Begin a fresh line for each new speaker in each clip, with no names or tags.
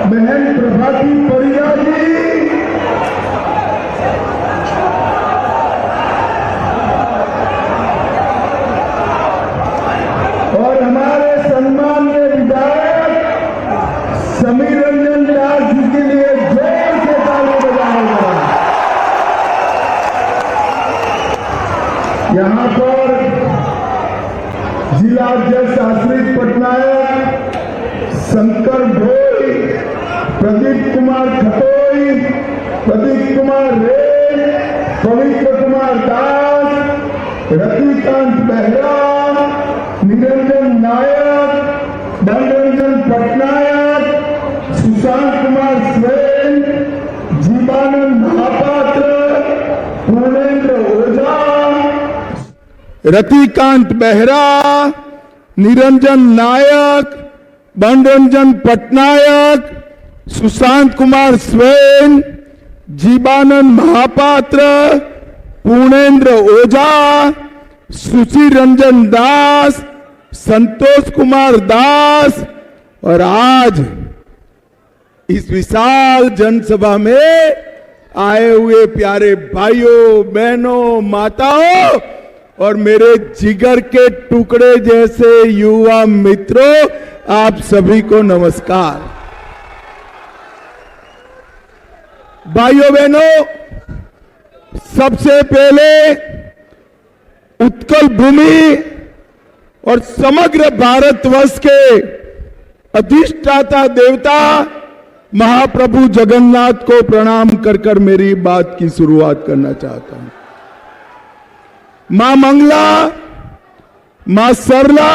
बहन प्रभाती परिया जी, और हमारे सम्मानीय विधायक समीर रंजन दास जी के लिए जोर से ताली बजाएगा। यहाँ पर जिला अध्यक्ष आश्रित पटनायक, शंकर ढोई, प्रदीप कुमार खतोई, प्रदीप कुमार रेल, पवित्र कुमार दास, रतिकांत बेहरा, निरंजन नायक, धनरंजन पटनायक, सुशांत कुमार स्वैन, जीवानंद महापात्र, पूर्णेंद्र ओझा, रतिकांत बेहरा, निरंजन नायक, धनरंजन पटनायक, सुशांत कुमार स्वैन, जीवानंद महापात्र, पूर्णेंद्र ओझा, सुशील रंजन दास, संतोष कुमार दास, और आज इस विशाल जनसभा में आए हुए प्यारे भाइयों, बहनों, माताओं और मेरे जिगर के टुकड़े जैसे युवा मित्रों, आप सभी को नमस्कार। भाइयों बहनों, सबसे पहले उत्कल भूमि और समग्र भारतवर्ष के अधिष्ठाता देवता महाप्रभु जगन्नाथ को प्रणाम कर मेरी बात की शुरुआत करना चाहता हूं। मां मंगला, मां सरला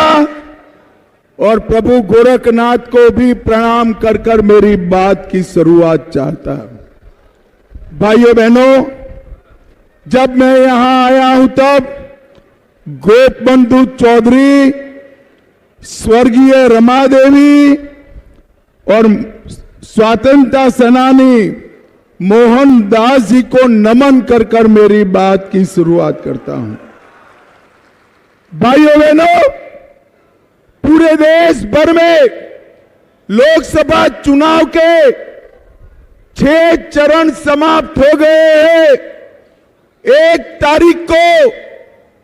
और प्रभु गोरखनाथ को भी प्रणाम कर मेरी बात की शुरुआत चाहता हूं। भाइयों बहनों, जब मैं यहां आया हूं तब गोपबंधु चौधरी, स्वर्गीय रमा देवी और स्वतंत्रता सेनानी मोहन दास जी को नमन कर मेरी बात की शुरुआत करता हूं। भाइयों बहनों, पूरे देश भर में लोकसभा चुनाव के 6 चरण समाप्त हो गए हैं। 1 तारीख को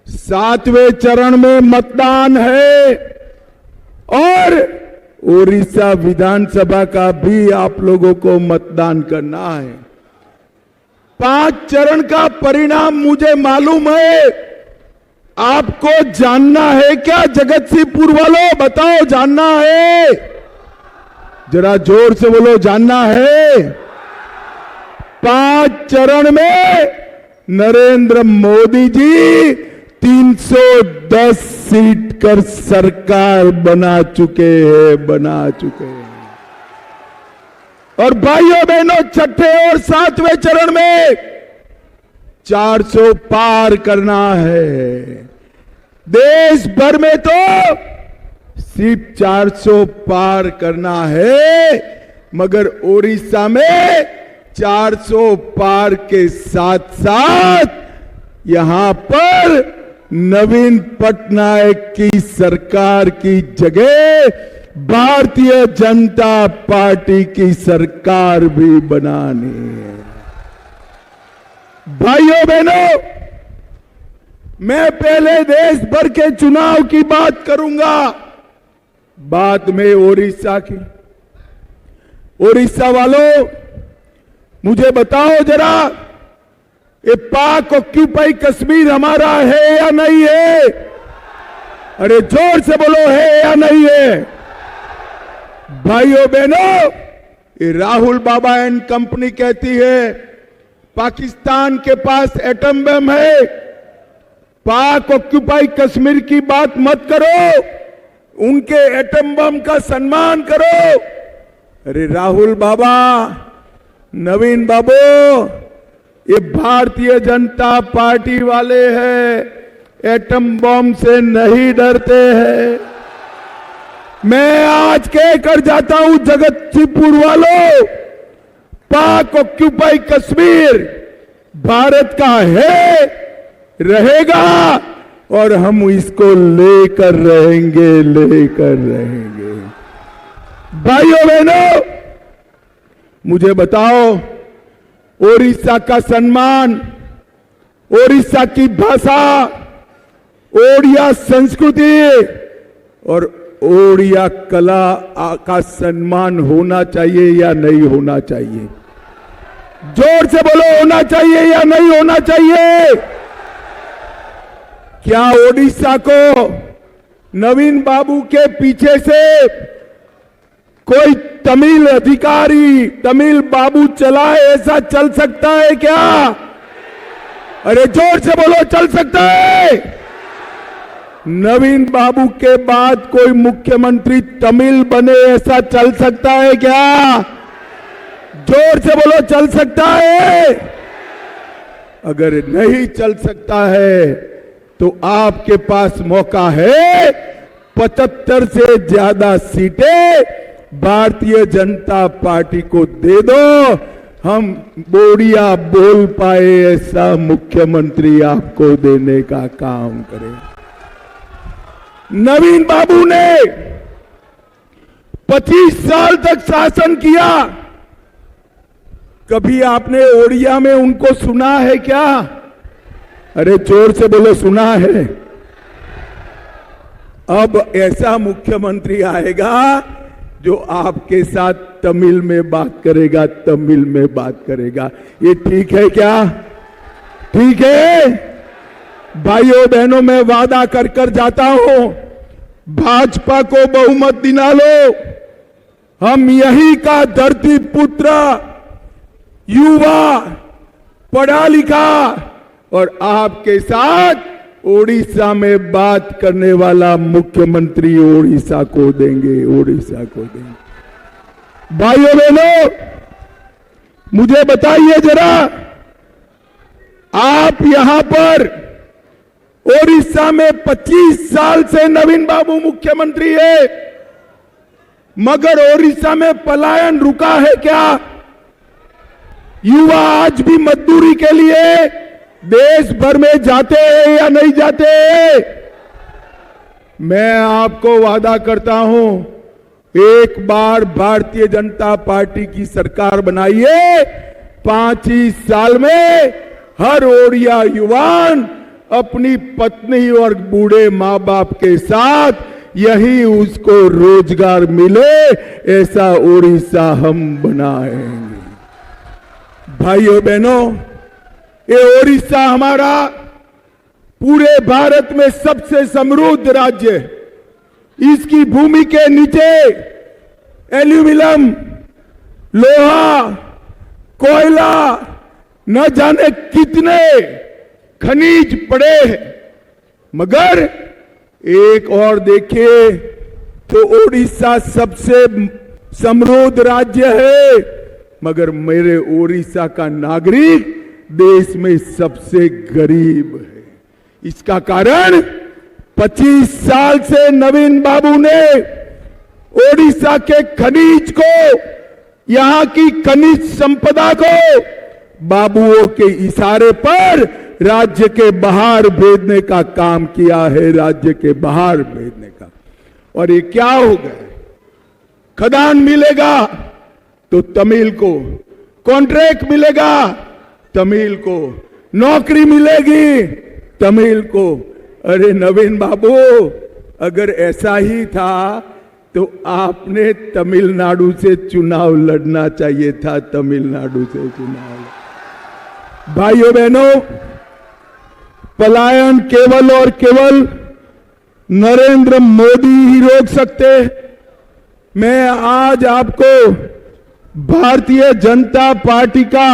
7वें चरण में मतदान है और उड़ीसा विधानसभा का भी आप लोगों को मतदान करना है। 5 चरण का परिणाम मुझे मालूम है, आपको जानना है क्या? जगत सिंहपुर वालों बताओ, जानना है? जरा जोर से बोलो, जानना है? 5 चरण में नरेंद्र मोदी जी 310 सीट कर सरकार बना चुके हैं। और भाइयों बहनों, छठे और 7वें चरण में 400 पार करना है। देश भर में तो सिर्फ 400 पार करना है, मगर उड़ीसा में 400 पार के साथ साथ यहां पर नवीन पटनायक की सरकार की जगह भारतीय जनता पार्टी की सरकार भी बनानी है। भाइयों बहनों, मैं पहले देश भर के चुनाव की बात करूंगा, बाद में उड़ीसा की। उड़ीसा वालों, मुझे बताओ जरा, ये पाक ऑक्यूपाई कश्मीर हमारा है या नहीं है? अरे जोर से बोलो, है या नहीं है? भाइयों बहनों, ये राहुल बाबा एंड कंपनी कहती है पाकिस्तान के पास एटम बम है, पाक ऑक्यूपाई कश्मीर की बात मत करो, उनके एटम बम का सम्मान करो। अरे राहुल बाबा, नवीन बाबू, ये भारतीय जनता पार्टी वाले हैं, एटम बम से नहीं डरते हैं। मैं आज कहकर जाता हूं जगत सिंहपुर वालों, पाक ऑक्यूपाई कश्मीर भारत का है, रहेगा और हम इसको लेकर रहेंगे। भाइयों बहनों, मुझे बताओ, ओडिशा का सम्मान, ओडिशा की भाषा, ओडिया संस्कृति और ओडिया कला का सम्मान होना चाहिए या नहीं होना चाहिए? जोर से बोलो, होना चाहिए या नहीं होना चाहिए? क्या ओडिशा को नवीन बाबू के पीछे से कोई तमिल अधिकारी, तमिल बाबू चलाए, ऐसा चल सकता है क्या? अरे जोर से बोलो, चल सकता है? नवीन बाबू के बाद कोई मुख्यमंत्री तमिल बने, ऐसा चल सकता है क्या? जोर से बोलो, चल सकता है? अगर नहीं चल सकता है तो आपके पास मौका है, 75 से ज्यादा सीटें भारतीय जनता पार्टी को दे दो, हम बोडिया बोल पाए ऐसा मुख्यमंत्री आपको देने का काम करें। नवीन बाबू ने 25 साल तक शासन किया, कभी आपने ओडिया में उनको सुना है क्या? अरे जोर से बोलो, सुना है? अब ऐसा मुख्यमंत्री आएगा जो आपके साथ तमिल में बात करेगा, तमिल में बात करेगा। ये ठीक है क्या? ठीक है? भाइयों बहनों, मैं वादा कर कर जाता हूं, भाजपा को बहुमत दिला लो। हम यही का धरती पुत्र, युवा, पढ़ा लिखा और आपके साथ ओडिशा में बात करने वाला मुख्यमंत्री ओडिशा को देंगे, ओडिशा को देंगे। भाइयों बहनों, मुझे बताइए जरा, आप यहां पर ओडिशा में 25 साल से नवीन बाबू मुख्यमंत्री है, मगर ओडिशा में पलायन रुका है क्या? युवा आज भी मजदूरी के लिए देश भर में जाते हैं या नहीं जाते? मैं आपको वादा करता हूं, एक बार भारतीय जनता पार्टी की सरकार बनाइए, 5 ही साल में हर ओडिया युवान अपनी पत्नी और बूढ़े मां बाप के साथ यही उसको रोजगार मिले, ऐसा ओडिशा हम बनाएंगे। भाइयों बहनों, ये ओडिशा हमारा पूरे भारत में सबसे समृद्ध राज्य है। इसकी भूमि के नीचे एल्यूमिनियम, लोहा, कोयला, न जाने कितने खनिज पड़े हैं, मगर एक और देखिए तो ओडिशा सबसे समृद्ध राज्य है, मगर मेरे ओडिशा का नागरिक देश में सबसे गरीब है। इसका कारण 25 साल से नवीन बाबू ने ओडिशा के खनिज को, यहां की खनिज संपदा को बाबुओं के इशारे पर राज्य के बाहर भेजने का काम किया है, राज्य के बाहर भेजने का। और ये क्या होगा? खदान मिलेगा तो तमिल को, कॉन्ट्रैक्ट मिलेगा तमिल को, नौकरी मिलेगी तमिल को। अरे नवीन बाबू, अगर ऐसा ही था तो आपने तमिलनाडु से चुनाव लड़ना चाहिए था, तमिलनाडु से चुनाव। भाइयों बहनों, पलायन केवल और केवल नरेंद्र मोदी ही रोक सकते। मैं आज आपको भारतीय जनता पार्टी का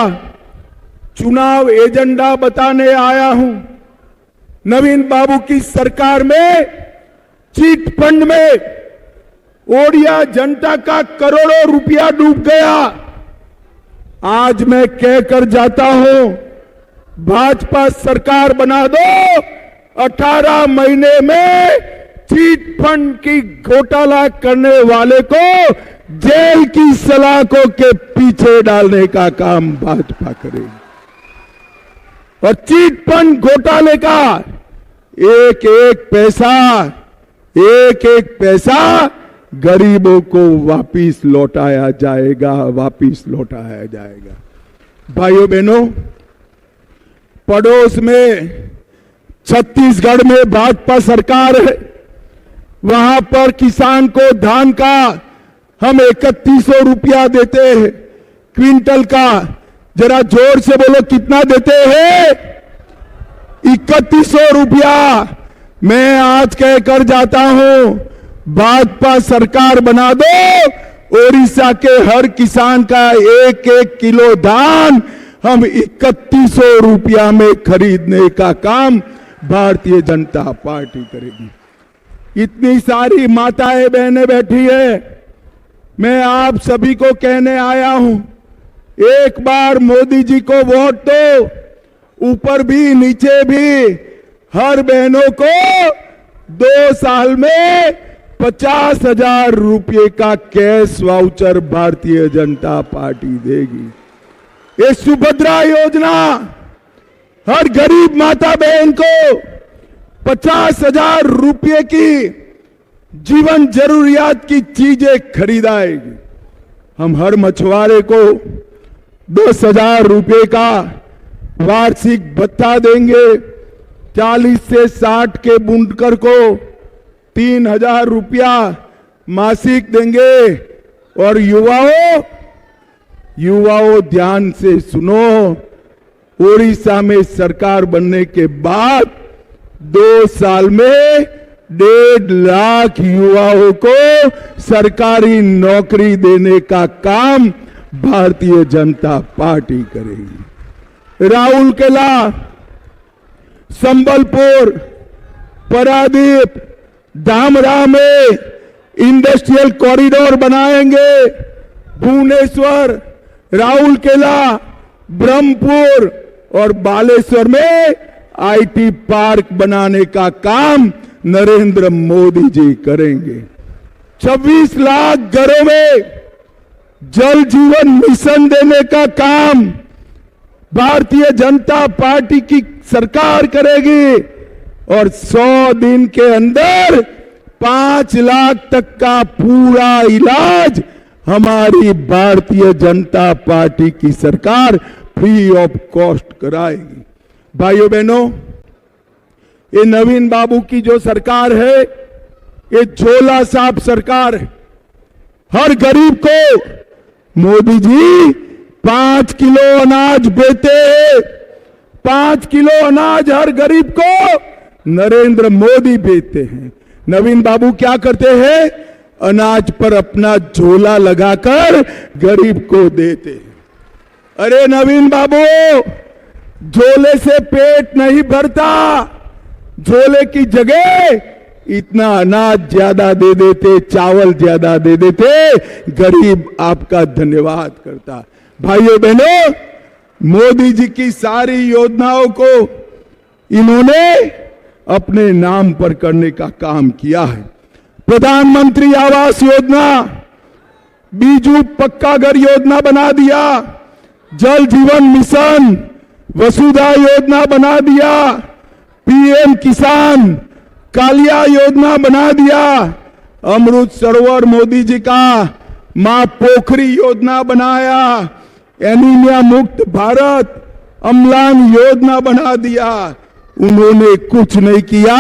चुनाव एजेंडा बताने आया हूं। नवीन बाबू की सरकार में चीट फंड में ओडिया जनता का करोड़ों रुपया डूब गया। आज मैं कहकर जाता हूं, भाजपा सरकार बना दो, 18 महीने में चीट फंड की घोटाला करने वाले को जेल की सलाखों के पीछे डालने का काम भाजपा करेगी। और चीट फंड घोटाले का एक एक पैसा गरीबों को वापिस लौटाया जाएगा, वापिस लौटाया जाएगा। भाइयों बहनों, पड़ोस में छत्तीसगढ़ में भाजपा सरकार है, वहां पर किसान को धान का हम 3100 रुपया देते हैं क्विंटल का। जरा जोर से बोलो, कितना देते हैं? 3100 रुपया। मैं आज कहकर जाता हूं, भाजपा सरकार बना दो, ओडिशा के हर किसान का 1-1 किलो धान हम 3100 रुपया में खरीदने का काम भारतीय जनता पार्टी करेगी। इतनी सारी माताएं बहनें बैठी है, मैं आप सभी को कहने आया हूं, एक बार मोदी जी को वोट दो, ऊपर भी नीचे भी हर बहनों को 2 साल में 50,000 रुपये का cash voucher Bharatiya Janata party देगी। ये सुभद्रा योजना हर गरीब माता बहन को 50,000 रुपये की जीवन जरूरियात की चीजें खरीदाएगी। हम हर मछुआरे को 10,000 रुपये का वार्षिक भत्ता देंगे। 40 से 60 के बुनकर को 3,000 रुपया मासिक देंगे। और युवाओं ध्यान से सुनो, ओडिशा में सरकार बनने के बाद 2 साल में 1.5 लाख युवाओं को सरकारी नौकरी देने का काम भारतीय जनता पार्टी करेगी। राउरकेला, संबलपुर, पारादीप, धामरा में इंडस्ट्रियल कॉरिडोर बनाएंगे। भुवनेश्वर, राउरकेला, ब्रह्मपुर और बालेश्वर में आईटी पार्क बनाने का काम नरेंद्र मोदी जी करेंगे। 26 लाख घरों में जल जीवन मिशन देने का काम भारतीय जनता पार्टी की सरकार करेगी। और 100 दिन के अंदर 5 लाख तक का पूरा इलाज हमारी भारतीय जनता पार्टी की सरकार फ्री ऑफ कॉस्ट कराएगी। भाइयों बहनों, ये नवीन बाबू की जो सरकार है, ये झोला छाप सरकार है। हर गरीब को मोदी जी 5 किलो अनाज देते हैं। 5 किलो अनाज हर गरीब को नरेंद्र मोदी बेचते हैं। नवीन बाबू क्या करते हैं? अनाज पर अपना झोला लगाकर गरीब को देते हैं। अरे नवीन बाबू, झोले से पेट नहीं भरता, झोले की जगह इतना अनाज ज्यादा दे देते, चावल ज्यादा दे देते, गरीब आपका धन्यवाद करता। भाइयों बहनों, मोदी जी की सारी योजनाओं को इन्होंने अपने नाम पर करने का काम किया है। प्रधानमंत्री आवास योजना, बीजू पक्का घर योजना बना दिया, जल जीवन मिशन, वसुधा योजना बना दिया, पीएम किसान कालिया योजना बना दिया, अमृत सरोवर मोदी जी का मां पोखरी योजना बनाया, एनीमिया मुक्त भारत अम्लान योजना बना दिया। उन्होंने कुछ नहीं किया,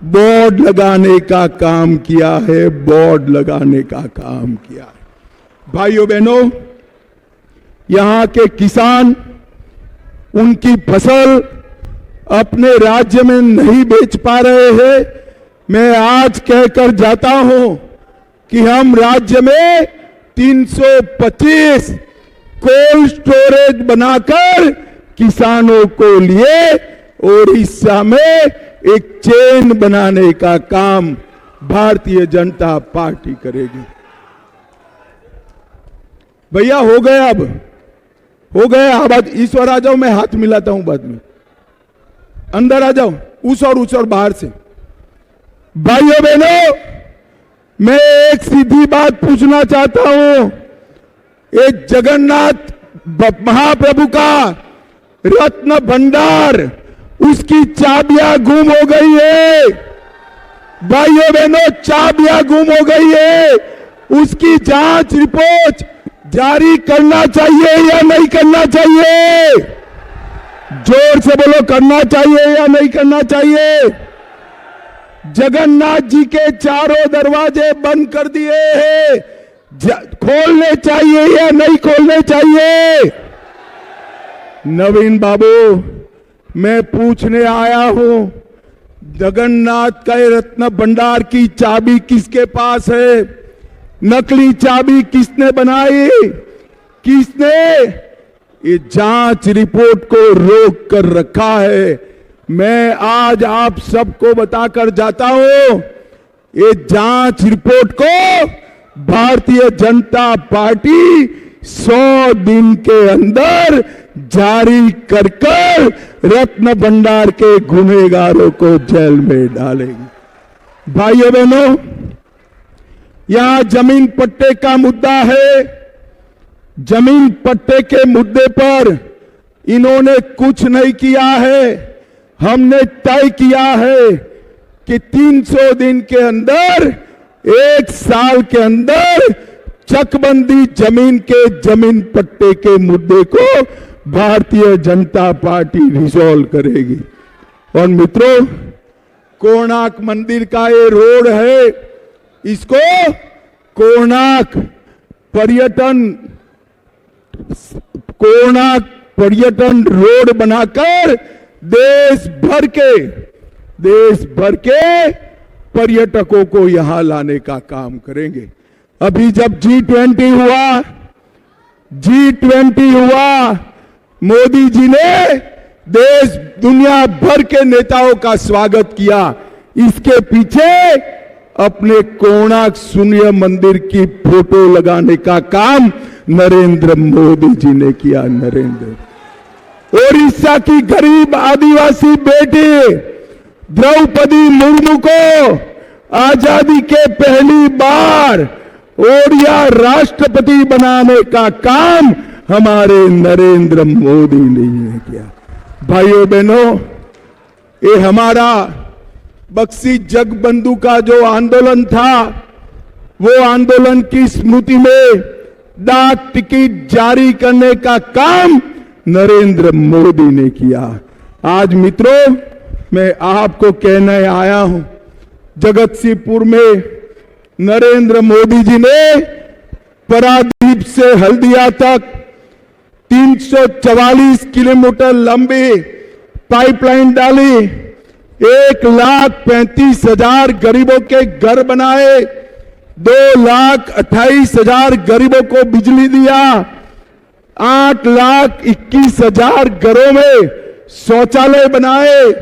बोर्ड लगाने का काम किया है, बोर्ड लगाने का काम किया है। भाइयों बहनों, यहां के किसान उनकी फसल अपने राज्य में नहीं बेच पा रहे हैं। मैं आज कहकर जाता हूं कि हम राज्य में 325 कोल्ड स्टोरेज बनाकर किसानों को लिए ओडिशा में एक चेन बनाने का काम भारतीय जनता पार्टी करेगी। भैया हो गए, अब हो गए। अब ईश्वर आ जाओ, मैं हाथ मिलाता हूं बाद में। अंदर आ जाओ, उस और बाहर से। भाइयों बहनों, मैं एक सीधी बात पूछना चाहता हूं। एक जगन्नाथ महाप्रभु का रत्न भंडार, उसकी चाबियां गुम हो गई है। भाइयों बहनों, चाबियां गुम हो गई है, उसकी जांच रिपोर्ट जारी करना चाहिए या नहीं करना चाहिए? जोर से बोलो, करना चाहिए या नहीं करना चाहिए? जगन्नाथ जी के चारों दरवाजे बंद कर दिए हैं, खोलने चाहिए या नहीं खोलने चाहिए? नवीन बाबू, मैं पूछने आया हूं, जगन्नाथ का रत्न भंडार की चाबी किसके पास है? नकली चाबी किसने बनाई? किसने ये जांच रिपोर्ट को रोक कर रखा है? मैं आज आप सबको बताकर जाता हूं, ये जांच रिपोर्ट को भारतीय जनता पार्टी 100 दिन के अंदर जारी कर रत्न भंडार के गुनहगारों को जेल में डालेगी। भाइयों बहनों, यहां जमीन पट्टे का मुद्दा है। जमीन पट्टे के मुद्दे पर इन्होंने कुछ नहीं किया है। हमने तय किया है कि 300 दिन के अंदर, 1 साल के अंदर चकबंदी जमीन पट्टे के मुद्दे को भारतीय जनता पार्टी रिजॉल्व करेगी। और मित्रों, कोणार्क मंदिर का ये रोड है, इसको कोणार्क पर्यटन रोड बनाकर देश भर के पर्यटकों को यहां लाने का काम करेंगे। अभी जब G20 हुआ, मोदी जी ने दुनिया भर के नेताओं का स्वागत किया। इसके पीछे अपने कोणार्क सूर्य मंदिर की फोटो लगाने का काम नरेंद्र मोदी जी ने किया। ओडिशा की गरीब आदिवासी बेटी द्रौपदी मुर्मू को आजादी के पहली बार ओडिया राष्ट्रपति बनाने का काम हमारे नरेंद्र मोदी ने किया। भाइयों बहनों, ये हमारा बक्सी जगबंधु का जो आंदोलन था, वो आंदोलन की स्मृति में डाक टिकट जारी करने का काम नरेंद्र मोदी ने किया। आज मित्रों, मैं आपको कहने आया हूं, जगतसिंहपुर में नरेंद्र मोदी जी ने पारादीप से हल्दिया तक 344 किलोमीटर लंबी पाइपलाइन डाली, 1,35,000 गरीबों के घर बनाए, 2,28,000 गरीबों को बिजली दिया, 8,21,000 घरों में शौचालय बनाए,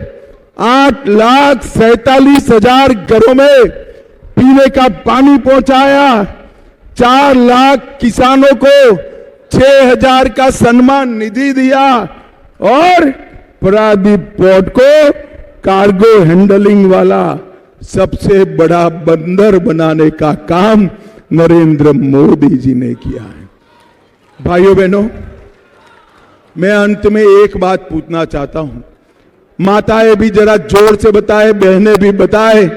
8,47,000 घरों में पीने का पानी पहुंचाया, 4 लाख किसानों को 6,000 का सम्मान निधि दिया और पारादीप पोर्ट को कार्गो हैंडलिंग वाला सबसे बड़ा बंदर बनाने का काम नरेंद्र मोदी जी ने किया है। भाइयों बहनों, मैं अंत में एक बात पूछना चाहता हूं, माताएं भी जरा जोर से बताए, बहनें भी बताए,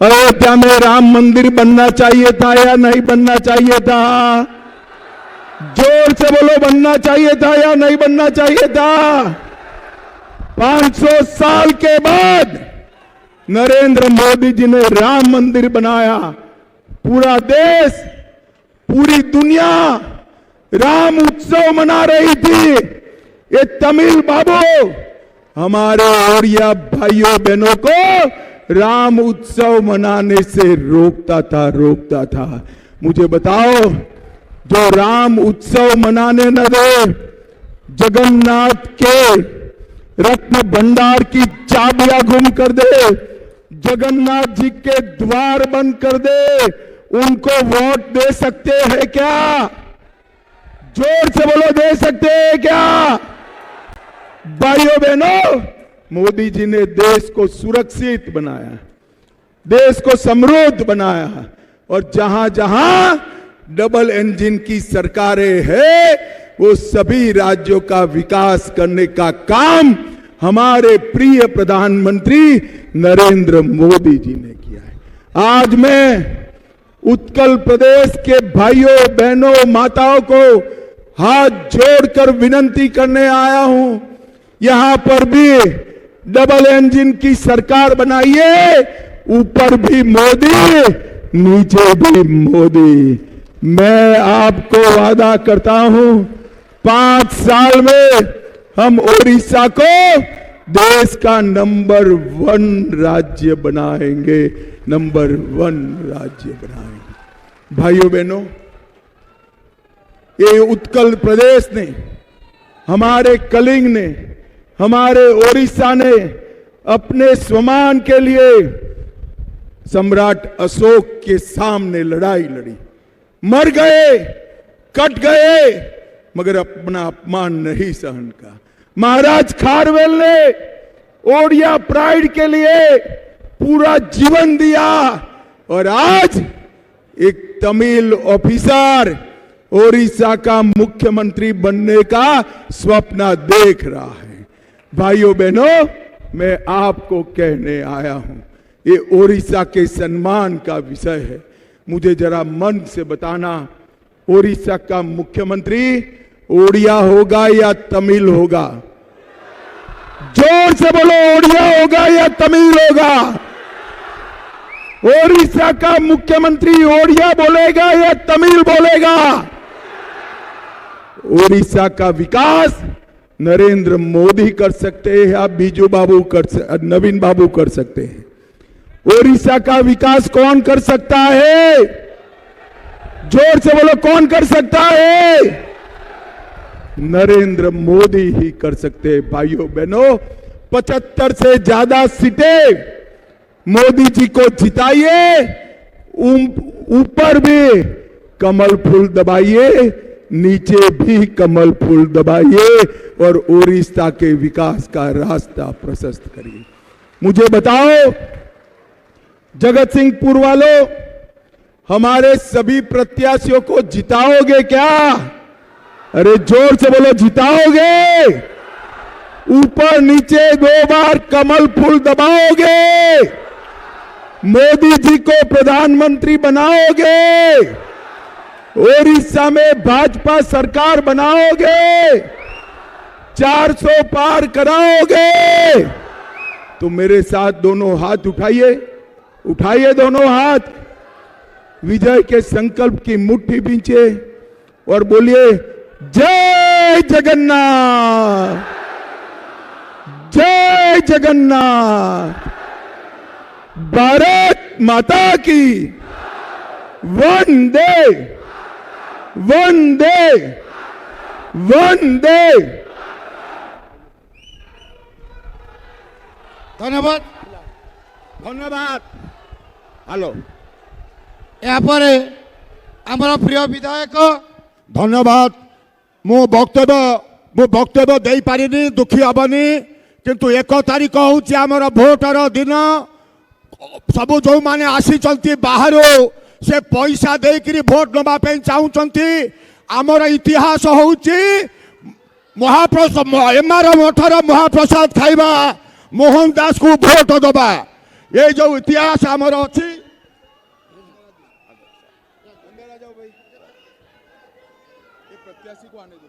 अयोध्या में राम मंदिर बनना चाहिए था या नहीं बनना चाहिए था? जोर से बोलो, बनना चाहिए था या नहीं बनना चाहिए था? 500 साल के बाद नरेंद्र मोदी जी ने राम मंदिर बनाया। पूरा देश, पूरी दुनिया राम उत्सव मना रही थी। ये तमिल बाबू हमारे ओडिया भाइयों बहनों को राम उत्सव मनाने से रोकता था। मुझे बताओ, जो राम उत्सव मनाने न दे, जगन्नाथ के रत्न भंडार की चाबियां गुम कर दे, जगन्नाथ जी के द्वार बंद कर दे, उनको वोट दे सकते हैं क्या? जोर से बोलो, दे सकते हैं क्या? भाइयों बहनों, मोदी जी ने देश को सुरक्षित बनाया, देश को समृद्ध बनाया, और जहां जहां डबल इंजन की सरकारें हैं, वो सभी राज्यों का विकास करने का काम हमारे प्रिय प्रधानमंत्री नरेंद्र मोदी जी ने किया। आज मैं उत्कल प्रदेश के भाइयों बहनों माताओं को हाथ जोड़कर विनती करने आया हूं, यहां पर भी डबल इंजन की सरकार बनाइए, ऊपर भी मोदी नीचे भी मोदी। मैं आपको वादा करता हूं 5 साल में हम ओडिशा को देश का नंबर 1 राज्य बनाएंगे, नंबर 1 राज्य बनाएंगे। भाइयों बहनों, ये उत्कल प्रदेश ने, हमारे कलिंग ने, हमारे ओडिशा ने अपने स्वमान के लिए सम्राट अशोक के सामने लड़ाई लड़ी, मर गए, कट गए, मगर अपना अपमान नहीं सहन का। महाराज खारवेल ने ओडिया प्राइड के लिए पूरा जीवन दिया और आज एक तमिल ऑफिसर ओडिशा का मुख्यमंत्री बनने का स्वप्न देख रहा है। भाइयों बहनों, मैं आपको कहने आया हूं, ये ओडिशा के सम्मान का विषय है। मुझे जरा मन से बताना, ओडिशा का मुख्यमंत्री ओडिया होगा या तमिल होगा? जोर से बोलो, ओडिया होगा या तमिल होगा? ओडिशा का मुख्यमंत्री ओडिया बोलेगा या तमिल बोलेगा? ओडिशा का विकास नरेंद्र मोदी कर सकते हैं या बीजू बाबू नवीन बाबू कर सकते हैं? ओडिशा का विकास कौन कर सकता है? जोर से बोलो, कौन कर सकता है? नरेंद्र मोदी ही कर सकते हैं। भाइयों बहनों, 75 से ज्यादा सीटें मोदी जी को जिताइए, ऊपर भी कमल फूल दबाइए, नीचे भी कमल फूल दबाइए और ओडिशा के विकास का रास्ता प्रशस्त करिए। मुझे बताओ, जगत सिंहपुर वालों, हमारे सभी प्रत्याशियों को जिताओगे क्या? अरे जोर से बोलो, जिताओगे? ऊपर नीचे 2 बार कमल फूल दबाओगे? मोदी जी को प्रधानमंत्री बनाओगे? ओडिशा में भाजपा सरकार बनाओगे? 400 पार कराओगे? तो मेरे साथ दोनों हाथ उठाइए, उठाइए दोनों हाथ, विजय के संकल्प की मुट्ठी बींचे और बोलिए, जय जगन्नाथ, जय जगन्नाथ, भारत माता की वंदे वंदे वंदे।
धन्यवाद,
धन्यवाद। हेलो,
यापर आमर प्रिय विधायक।
धन्यवाद। मु वक्तव्य दे पारिनी, दुखी हबनी, किंतु 1 तारिख हूँ आमर भोटर दिन। सबु जो माने आसी बाहर से पैसा देकरी भोट नवाई चाहूँगी। आमर इतिहास हूँ महाप्रसाद, एमआर मठर महाप्रसाद खाइबा, मोहन दास को भोट दबा, ये जो इतिहास आमर अच्छी।
प्रत्याशी को आने दो,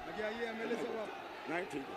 आगे आइए, एमएलए साहब। नहीं, ठीक है।